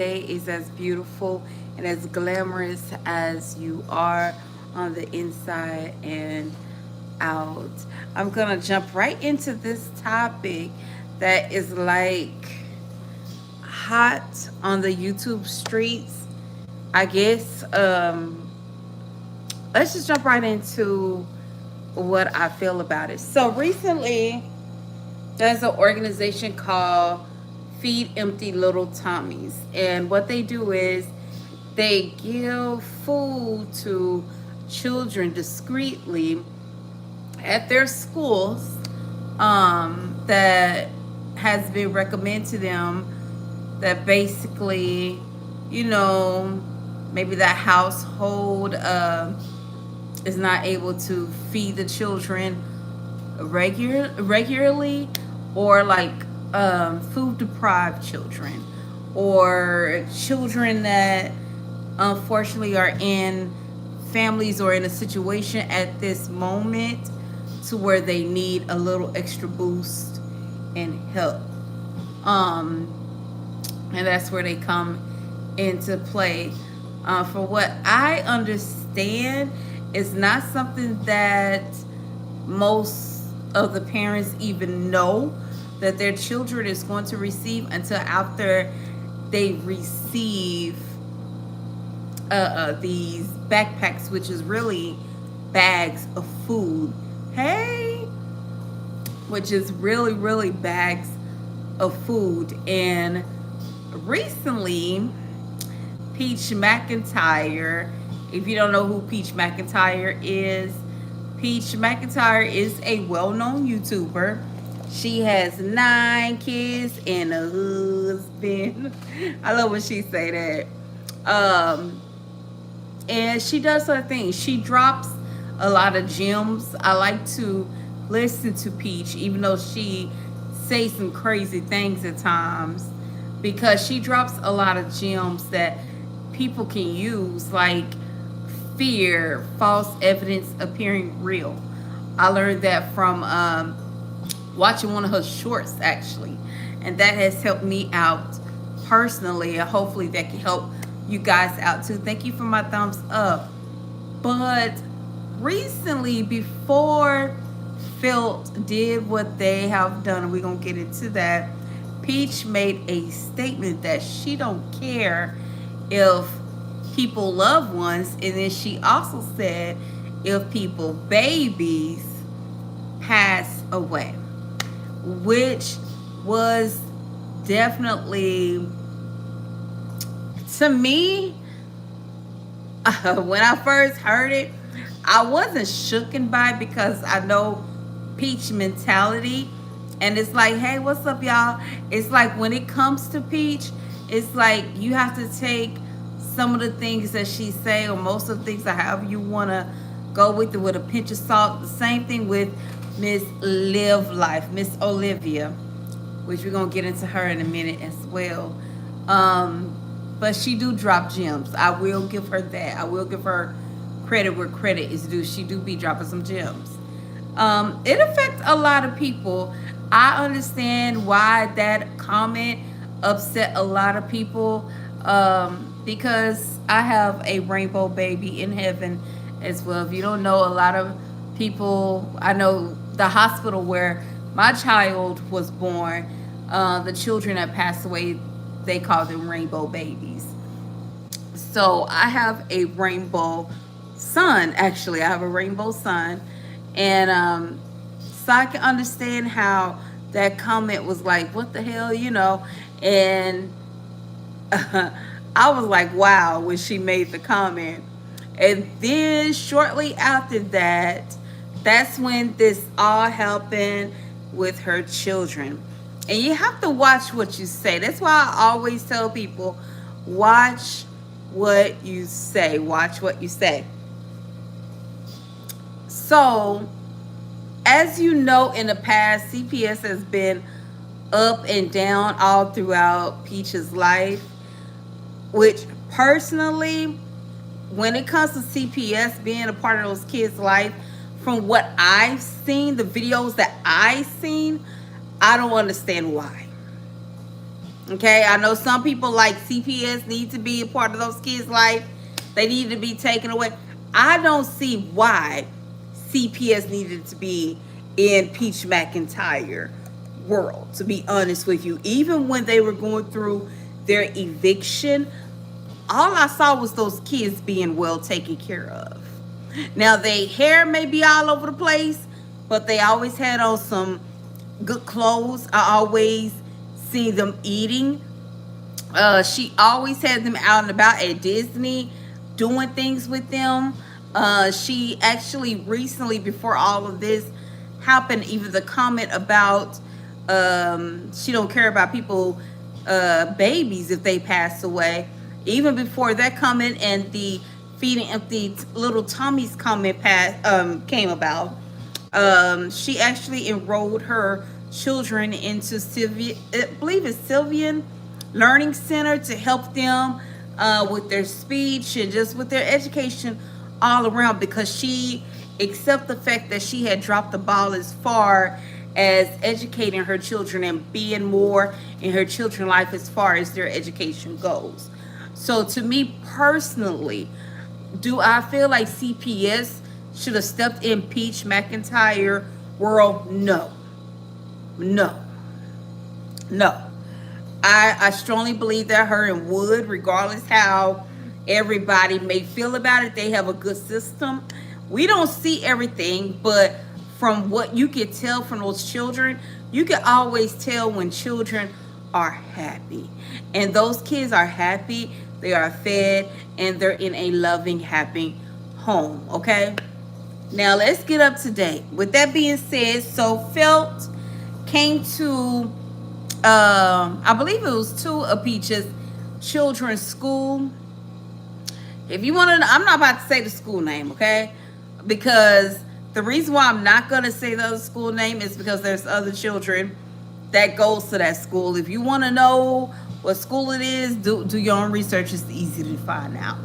day is as beautiful and as glamorous as you are on the inside and out. I'm gonna jump right into this topic that is like hot on the YouTube streets. I guess let's just jump right into what I feel about it. So recently there's an organization called Feed Empty Little Tommies. And what they do is they give food to children discreetly at their schools that has been recommended to them that basically, you know, maybe that household is not able to feed the children regularly, or like food deprived children, or children that unfortunately are in families or in a situation at this moment to where they need a little extra boost and help. And that's where they come into play. For what I understand, it's not something that most of the parents even know that their children is going to receive until after they receive these backpacks, which is really bags of food. Hey, which is really bags of food. And recently, Peach Mcintyre, if you don't know who Peach Mcintyre is, Peach Mcintyre is a well-known YouTuber. She has 9 kids and a husband. I love when she say that. And she does her thing. She drops a lot of gems. I like to listen to Peach, even though she says some crazy things at times, because she drops a lot of gems that people can use, like fear, false evidence appearing real. I learned that from watching one of her shorts, actually, and that has helped me out personally, and hopefully that can help you guys out too. Thank you for my thumbs up. But recently, before Felt did what they have done, and we're gonna get into that, Peach made a statement that she don't care if people loved ones, and then she also said if people babies pass away, which was definitely, to me, when I first heard it, I wasn't shooken by it because I know Peach mentality. And it's like, hey, what's up, y'all? It's like when it comes to Peach, it's like you have to take some of the things that she say, or most of the things, or however you want to go with it, with a pinch of salt. The same thing with Miss Live Life, Miss Olivia, which we're going to get into her in a minute as well. But she do drop gems. I will give her that. I will give her credit where credit is due. She do be dropping some gems. It affects a lot of people. I understand why that comment upset a lot of people, because I have a rainbow baby in heaven as well. If you don't know, a lot of people, I know the hospital where my child was born, the children that passed away, they call them rainbow babies. So I have a rainbow son. Actually, I have a rainbow son, and so I can understand how that comment was like, "What the hell," And I was like, "Wow!" when she made the comment, and then shortly after that, that's when this all happened with her children. And you have to watch what you say. That's why I always tell people, watch what you say. Watch what you say. So, as you know, in the past, CPS has been up and down all throughout Peach's life, which personally, when it comes to CPS being a part of those kids' life, from what I've seen, the videos that I've seen, I don't understand why. Okay, I know some people like CPS need to be a part of those kids' life. They need to be taken away. I don't see why CPS needed to be in Peach McIntyre world, to be honest with you. Even when they were going through their eviction, all I saw was those kids being well taken care of. Now, their hair may be all over the place, but they always had on some good clothes. I always see them eating. She always had them out and about at Disney doing things with them. She actually recently, before all of this happened, even the comment about she don't care about people, babies if they pass away. Even before that comment and the feeding empty little Tommy's comment came about, she actually enrolled her children into Sylvia, I believe it's Sylvian Learning Center, to help them with their speech and just with their education all around, because she accept the fact that she had dropped the ball as far as educating her children and being more in her children's life as far as their education goes. So to me personally, do I feel like CPS should have stepped in Peach McIntyre world? No. No. No. I strongly believe that her and Wood, regardless how everybody may feel about it, they have a good system. We don't see everything, but from what you can tell from those children, you can always tell when children are happy. And those kids are happy, they are fed, and they're in a loving, happy home, okay? Now let's get up to date. With that being said, so Felt came to, I believe it was to a Peach's children's school. If you want to, I'm not about to say the school name, okay? Because the reason why I'm not going to say the other school name is because there's other children that goes to that school. If you want to know what school it is, do your own research. It's easy to find out.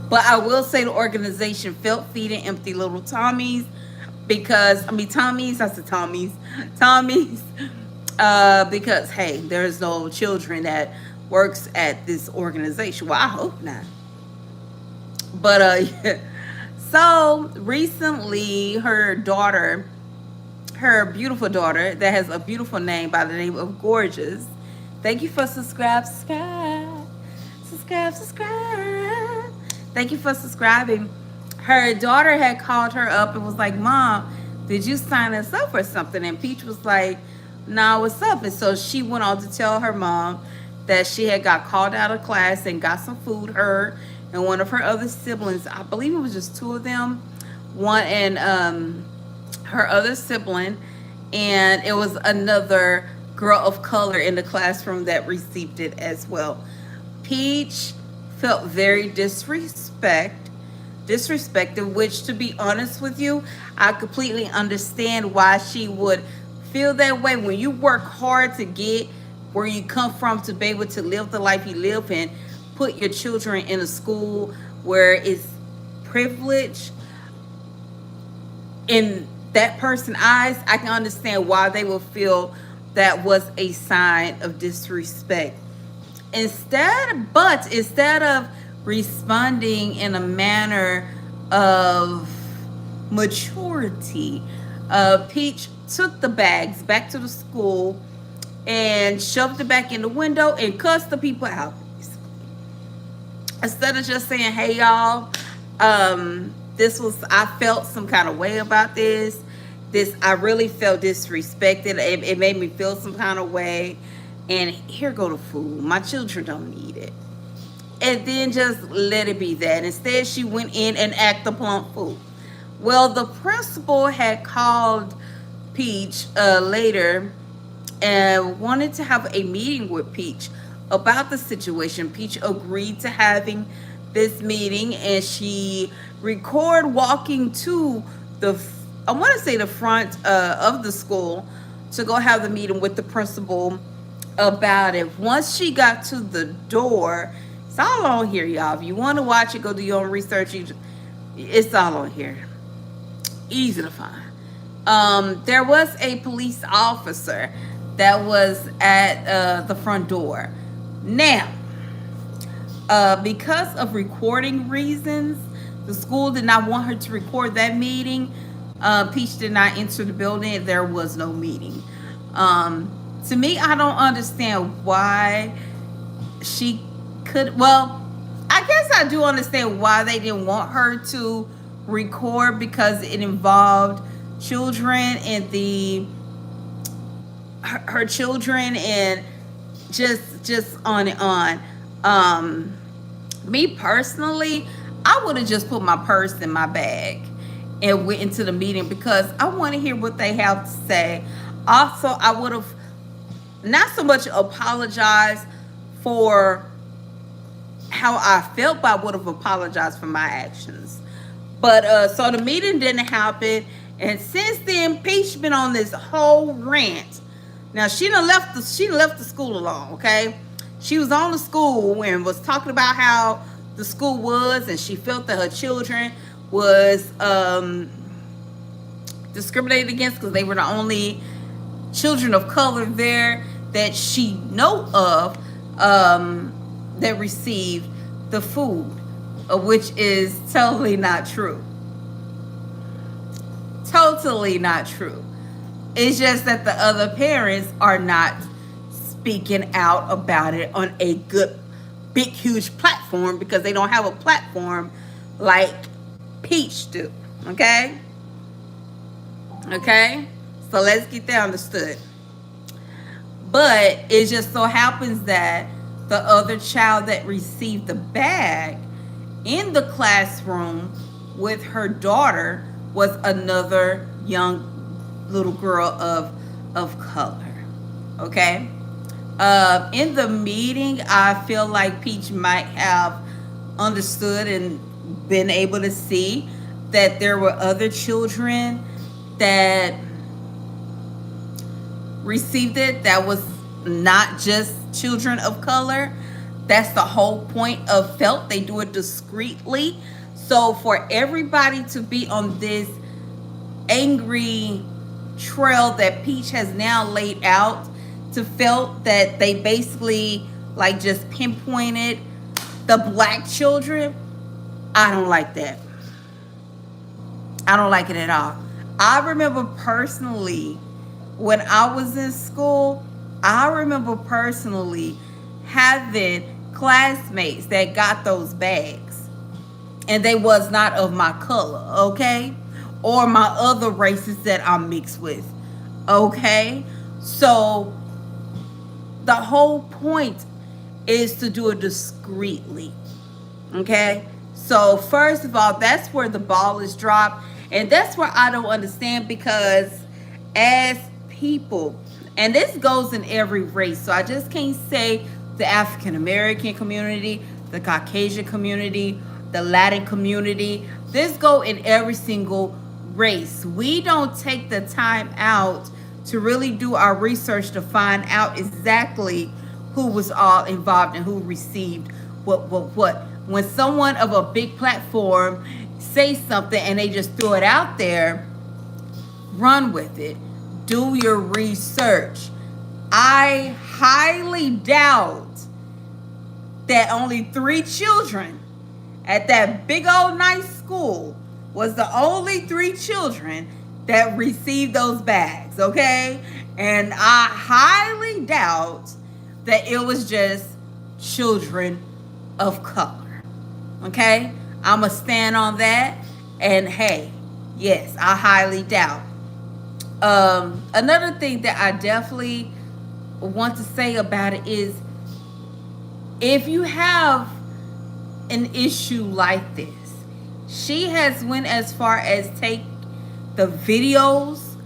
But I will say the organization Felt Feeding Empty Little Tommies, because, I mean, Tommies, I said Tommies, because, hey, there's no children that works at this organization. Well, I hope not. But, so recently her daughter, her beautiful daughter that has a beautiful name by the name of Gorgeous. Thank you for subscribe. Thank you for subscribing. Her daughter had called her up and was like, Mom, did you sign us up for something? And Peach was like, nah, what's up? And so she went on to tell her mom that she had got called out of class and got some food, her and one of her other siblings. I believe it was just two of them. One and her other sibling. And it was another girl of color in the classroom that received it as well. Peach felt very disrespected, which, to be honest with you, I completely understand why she would feel that way. When you work hard to get where you come from, to be able to live the life you live and put your children in a school where it's privilege, in that person's eyes, I can understand why they will feel that was a sign of disrespect. Instead of responding in a manner of maturity, Peach took the bags back to the school and shoved it back in the window and cussed the people out. Instead of just saying, hey y'all, I felt some kind of way about this. I really felt disrespected. It made me feel some kind of way. And here go the food. My children don't need it. And then just let it be that. Instead, she went in and acted the plump fool. Well, the principal had called Peach later and wanted to have a meeting with Peach about the situation. Peach agreed to having this meeting, and she recorded walking to the front of the school to go have the meeting with the principal about it. Once she got to the door, it's all on here, y'all. If you want to watch it, go do your own research. It's all on here. Easy to find. There was a police officer that was at the front door. Now, because of recording reasons, the school did not want her to record that meeting. Peach did not enter the building. There was no meeting. To me, I don't understand why she could. Well, I guess I do understand why they didn't want her to record, because it involved children and her children, and just on and on. Me personally, I would have just put my purse in my bag and went into the meeting, because I want to hear what they have to say. Also, I would have not so much apologized for how I felt, but I would have apologized for my actions. But so the meeting didn't happen, and since then, Peach been on this whole rant. Now she done left the school alone. Okay, she was on the school and was talking about how the school was, and she felt that her children was discriminated against because they were the only children of color there that she know of that received the food, which is totally not true. Totally not true. It's just that the other parents are not speaking out about it on a good, big, huge platform, because they don't have a platform like Peach do. Okay? Okay? So let's get that understood. But it just so happens that the other child that received the bag in the classroom with her daughter was another young little girl of color. Okay? In the meeting, I feel like Peach might have understood and been able to see that there were other children that received it that was not just children of color. That's the whole point of felt. They do it discreetly. So for everybody to be on this angry trail that Peach has now laid out, to felt that they basically like just pinpointed the black children, I don't like that. I don't like it at all. I remember personally when I was in school, I remember personally having classmates that got those bags, and they was not of my color, okay? Or my other races that I'm mixed with, okay? So the whole point is to do it discreetly, okay? So first of all, that's where the ball is dropped, and that's where I don't understand, because as people, and this goes in every race, so I just can't say the African American community, the Caucasian community, the Latin community. This go in every single race. We don't take the time out to really do our research to find out exactly who was all involved and who received what. When someone of a big platform says something and they just throw it out there, run with it. Do your research. I highly doubt that only 3 children at that big old nice school was the only 3 children that received those bags, okay? And I highly doubt that it was just children of color, okay? I'm going to stand on that. And hey, yes, I highly doubt. Another thing that I definitely want to say about it is, if you have an issue like this, she has went as far as take the videos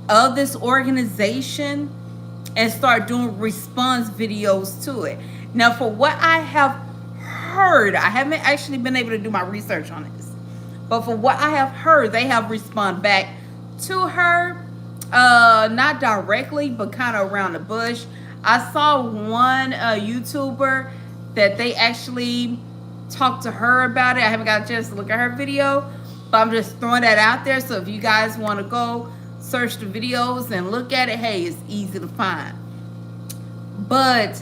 of this organization and start doing response videos to it. Now, for what I have heard, I haven't actually been able to do my research on this, but for what I have heard, they have responded back to her, not directly, but kind of around the bush. I saw one YouTuber that they actually talked to her about it. I haven't got a chance to look at her video, but I'm just throwing that out there. So if you guys want to go search the videos and look at it, hey, it's easy to find. But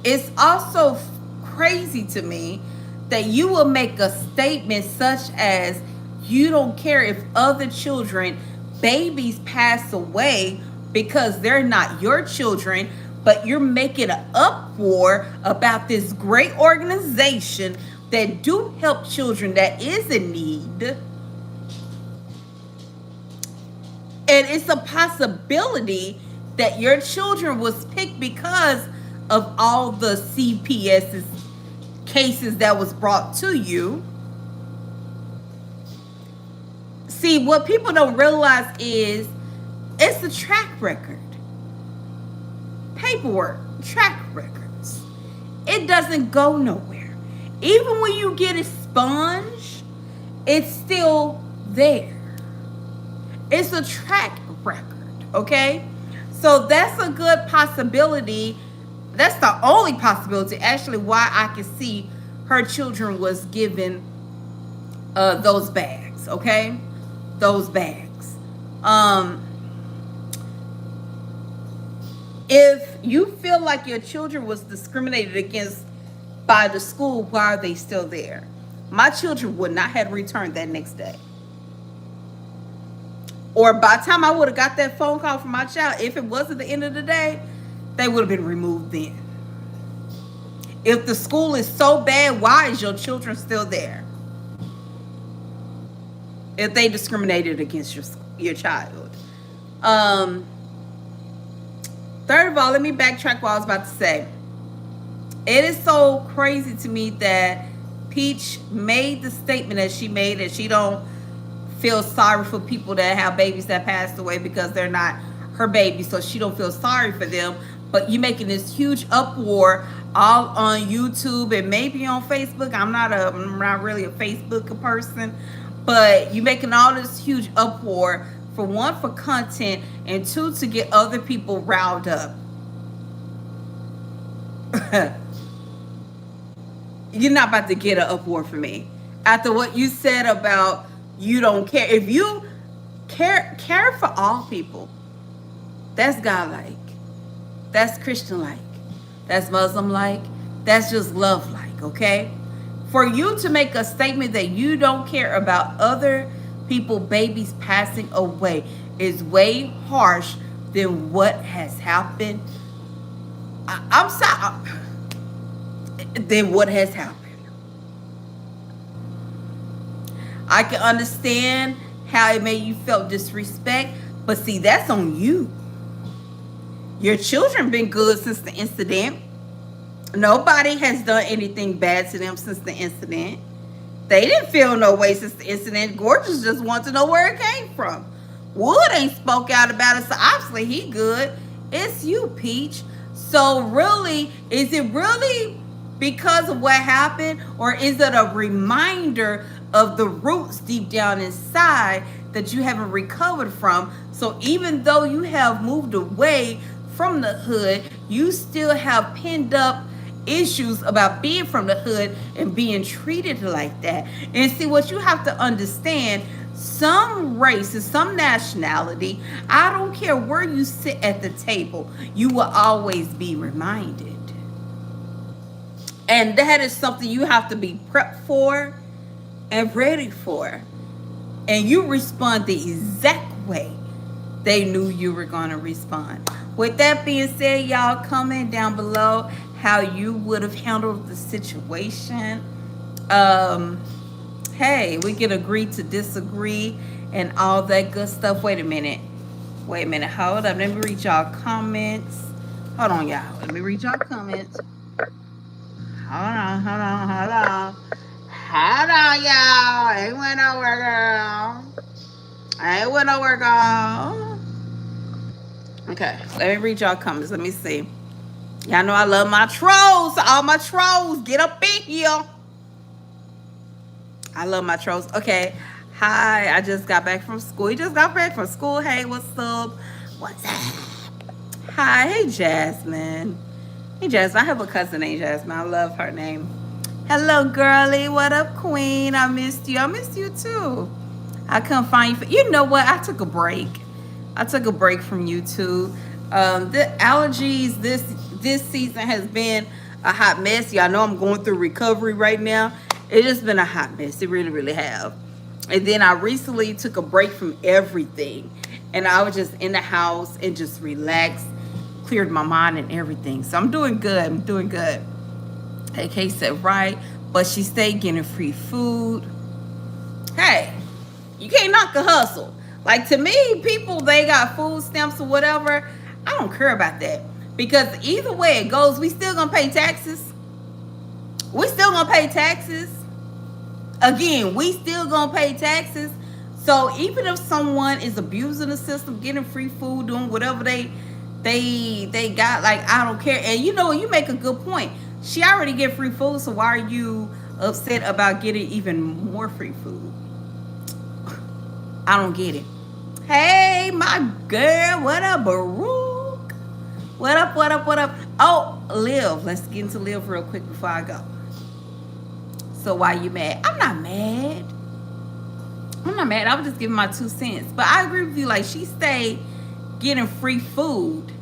it's also crazy to me that you will make a statement such as you don't care if other children, babies pass away because they're not your children, but you're making an uproar about this great organization that do help children that is in need. And it's a possibility that your children was picked because of all the CPS cases that was brought to you. See, what people don't realize is it's a track record. Paperwork, track records. It doesn't go nowhere. Even when you get expunged, it's still there. It's a track record, okay? So that's a good possibility. That's the only possibility, actually, why I can see her children was given those bags, okay? Those bags. If you feel like your children was discriminated against by the school, why are they still there? My children would not have returned that next day. Or by the time I would have got that phone call from my child, if it wasn't the end of the day, they would have been removed then. If the school is so bad, why is your children still there? If they discriminated against your child. Third of all, let me backtrack what I was about to say. It is so crazy to me that Peach made the statement that she made, that she don't feel sorry for people that have babies that passed away because they're not her babies, so she don't feel sorry for them. But you making this huge uproar all on YouTube and maybe on Facebook. I'm not really a Facebook person, but you making all this huge uproar, for one, for content, and two, to get other people riled up. You're not about to get an uproar for me after what you said about you don't care. If you care for all people, that's God-like, that's Christian-like, that's Muslim-like, that's just love-like, okay? For you to make a statement that you don't care about other people, babies passing away, is way harsh than what has happened. I'm sorry. Than what has happened. I can understand how it made you feel disrespect, but see, that's on you. Your children been good since the incident. Nobody has done anything bad to them since the incident. They didn't feel no way since the incident. Gorgeous just wanted to know where it came from. Wood ain't spoke out about it, so obviously he good. It's you, Peach. So really, is it really because of what happened, or is it a reminder of the roots deep down inside that you haven't recovered from? So even though you have moved away from the hood, you still have pinned up issues about being from the hood and being treated like that. And see, what you have to understand, some races, some nationality, I don't care where you sit at the table, you will always be reminded. And that is something you have to be prepped for and ready for. And you respond the exact way they knew you were going to respond. With that being said, y'all, comment down below how you would have handled the situation. Hey, we can agree to disagree and all that good stuff. Wait a minute. Hold up. Let me read y'all comments. Hold on, y'all. Let me read y'all comments. Hold on, y'all. Ain't went nowhere, girl. Okay, let me read y'all comments. Let me see. Y'all know I love my trolls. All my trolls, get up in here. I love my trolls. Okay. Hi, I just got back from school. You just got back from school. Hey, what's up? What's up? Hi. Hey, Jasmine. Hey, Jasmine. I have a cousin named Jasmine. I love her name. Hello, girly. What up, queen? I missed you. I missed you, too. I couldn't find you. You know what? I took a break. I took a break from YouTube. The allergies this season has been a hot mess. Y'all know I'm going through recovery right now. It just been a hot mess. It really, really have. And then I recently took a break from everything, and I was just in the house and just relaxed, cleared my mind and everything. So I'm doing good. I'm doing good. AK said right, but she stayed getting free food. Hey, you can't knock a hustle. Like, to me, people, they got food stamps or whatever. I don't care about that, because either way it goes, we still gonna pay taxes. We still gonna pay taxes. Again, we still gonna pay taxes. So even if someone is abusing the system, getting free food, doing whatever they got, like, I don't care. And you know, you make a good point. She already get free food, so why are you upset about getting even more free food? I don't get it. Hey, my girl, what up, Baruch? What up, what up, what up? Oh, Liv, let's get into Liv real quick before I go. So why you mad? I'm not mad. I'm not mad. I was just giving my 2 cents. But I agree with you. Like, she stayed getting free food.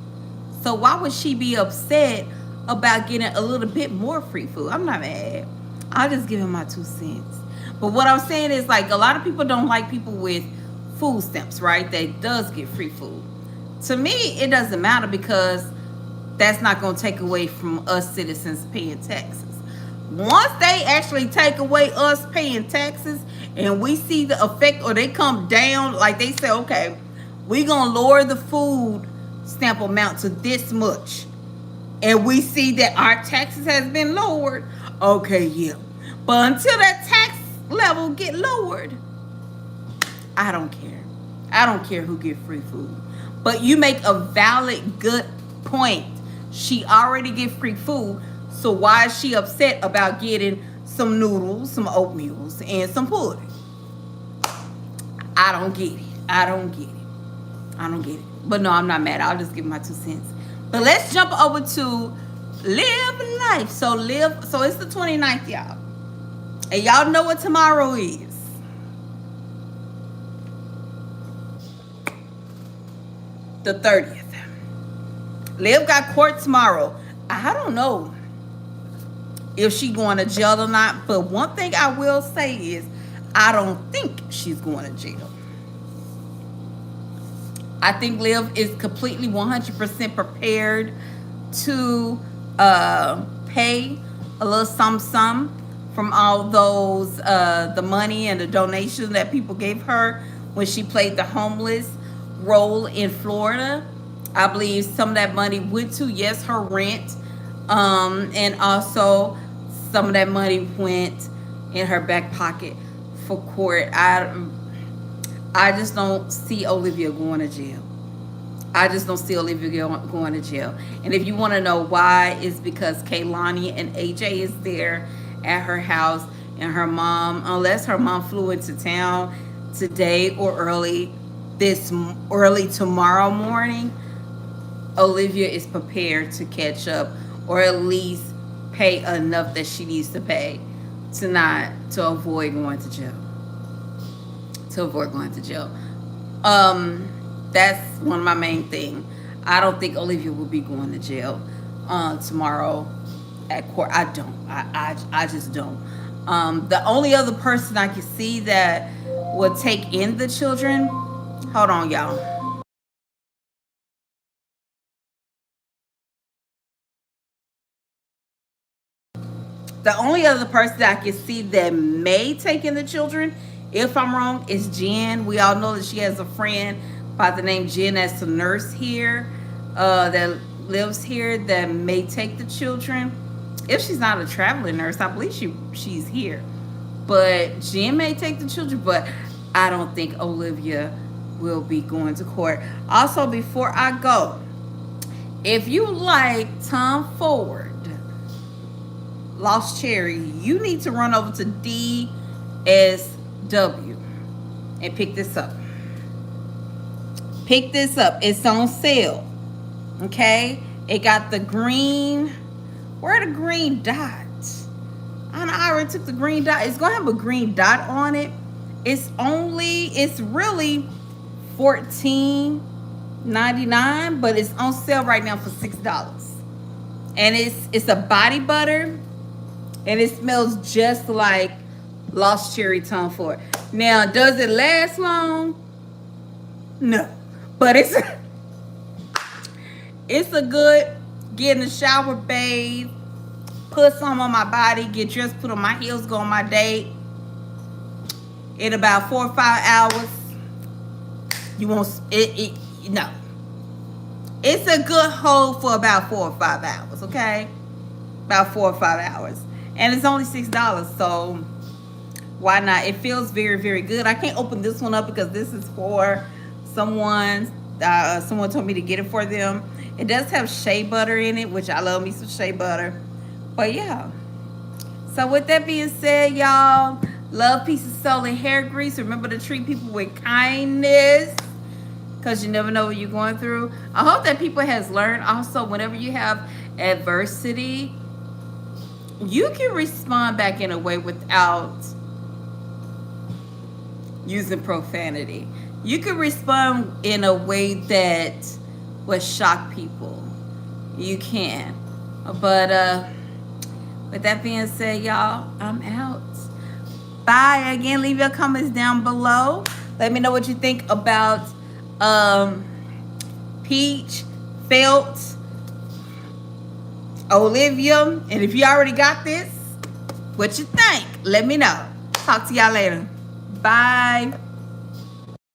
So why would she be upset about getting a little bit more free food? I'm not mad. I just giving my 2 cents. But what I'm saying is, like, a lot of people don't like people with food stamps, right? That does get free food. To me, it doesn't matter, because that's not going to take away from us citizens paying taxes. Once they actually take away us paying taxes and we see the effect, or they come down, like they say, okay, we're going to lower the food stamp amount to this much, and we see that our taxes has been lowered, okay, yeah. But until that tax level get lowered, I don't care. I don't care who get free food. But you make a valid, good point. She already get free food, so why is she upset about getting some noodles, some oatmeals, and some pudding? I don't get it. I don't get it. I don't get it. But no, I'm not mad. I'll just give my 2 cents. But let's jump over to Live Life. So it's the 29th, y'all. And y'all know what tomorrow is. The 30th. Liv got court tomorrow. I don't know if she going to jail or not, but one thing I will say is I don't think she's going to jail. I think Liv is completely 100% prepared to pay a little some from all those the money and the donations that people gave her when she played the homeless role in Florida. I believe some of that money went to, yes, her rent, and also some of that money went in her back pocket for court. I just don't see Olivia going to jail. I just don't see Olivia going to jail. And if you want to know why, it's because Kaylani and AJ is there at her house, and her mom, unless her mom flew into town today or early tomorrow morning, Olivia is prepared to catch up, or at least pay enough that she needs to pay to avoid going to jail. That's one of my main things. I don't think Olivia will be going to jail tomorrow at court. I don't. I just don't. The only other person I can see that would take in the children. Hold on, y'all. The only other person that I can see that may take in the children, if I'm wrong, is Jen. We all know that she has a friend by the name Jen that's a nurse here, that lives here, that may take the children. If she's not a traveling nurse, I believe she's here. But Jen may take the children, but I don't think Olivia will be going to court. Also, before I go, if you like Tom Ford, Lost Cherry, you need to run over to DSW and pick this up. Pick this up. It's on sale. Okay? It got the green. Where are the green dots? I already took the green dot. It's gonna have a green dot on it. It's really $14. $6.99, but it's on sale right now for $6. And it's a body butter, and it smells just like Lost Cherry Tom Ford. Now, does it last long? No, but it's a good get in the shower, bathe, put some on my body, get dressed, put on my heels, go on my date. In about 4 or 5 hours, you won't no. It's a good hold for about 4 or 5 hours, okay? About 4 or 5 hours. And it's only $6, so why not? It feels very, very good. I can't open this one up because this is for someone. Someone told me to get it for them. It does have shea butter in it, which I love me some shea butter. But yeah. So with that being said, y'all, love, peace, and soul, and hair grease. Remember to treat people with kindness, because you never know what you're going through. I hope that people has learned also, whenever you have adversity, you can respond back in a way without using profanity. You can respond in a way that will shock people. You can. But with that being said, y'all, I'm out. Bye. Again, leave your comments down below. Let me know what you think about Peach, Felt, Olivia. And if you already got this, what you think? Let me know. Talk to y'all later. Bye.